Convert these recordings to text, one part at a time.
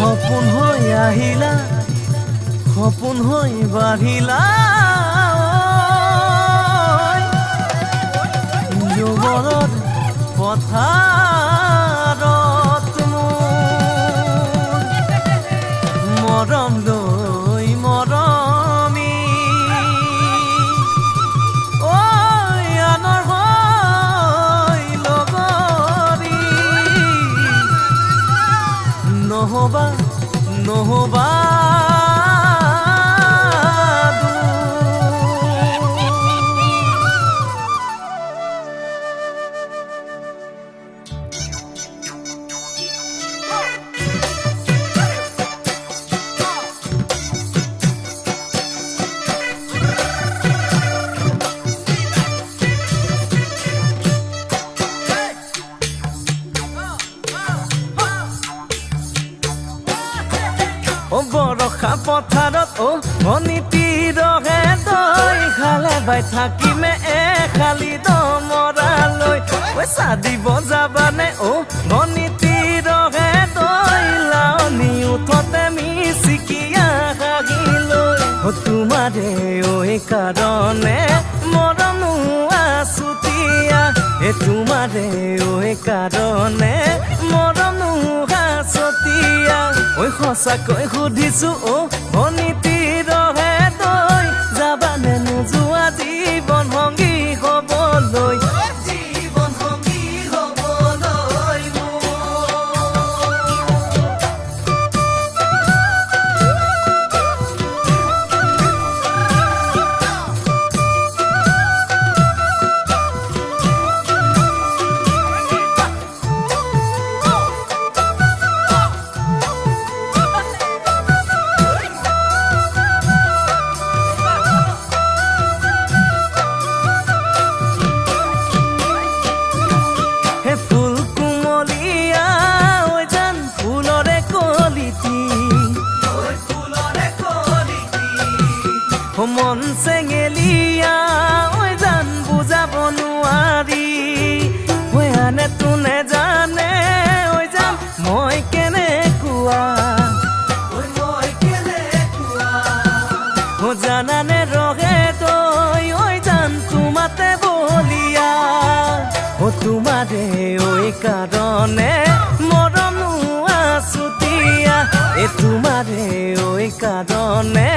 সপোন হৈ আহিলা সপোন হৈ বাঢ়িলা যুগলত পথাৰত মৰম লৈ মৰমি আনৰ হৈ লগৰী নহবা নহবা বৰষা পথাৰত ভনীতি ৰহে তই খালে বাই থাকিমে খালি দমৰালৈ পইচা দিব যাবানে ভনীতি ৰহে তই লাৱনি উঠতে মিচিকিয়া হাগিলৈ তোমাৰে কাৰণে মৰম আছুতীয়া তোমাৰে কাৰণে মৰম আছতীয়া সঁচাকৈ সুধিছো ভনীতি ৰহে তই যাবানে নোযোৱা জীৱন সংগী হবলৈ জীৱন সংগী হবলৈ মন চেঙেলিয়া জান বুজাব নোৱাৰি আনে তোনে জানে জান মই কেনেকুৱা জানানে ৰহে তই জান তোমাতে বলিয়া তোমাৰে কাৰণে মৰম আছুতীয়া তোমাৰে কাৰণে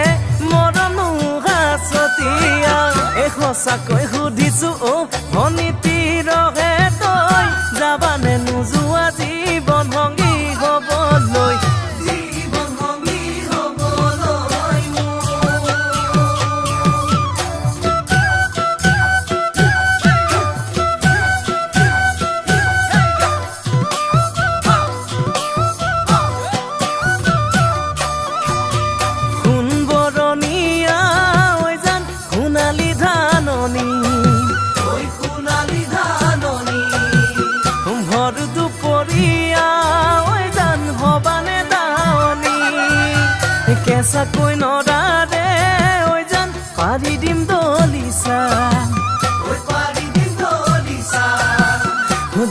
মৰম আছতীয়া সঁচাকৈ সুধিছো ভনীতি ৰহে তই যাবানে নোযোৱা জীৱন সংগী হবলৈ জীৱন সংগী হবলৈ কেঁচাকৈ নৰাৰে জান পাৰি দিম দলিচা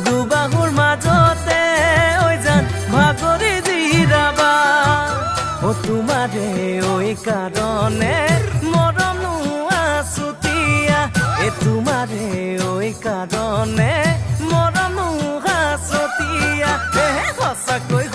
দুবাহুৰ মাজতে জান ভাগৰি জিৰাবা তোমাৰে কাৰণে মৰম আছুতীয়া তোমাৰে কাৰণে মৰম আছতীয়া সঁচাকৈ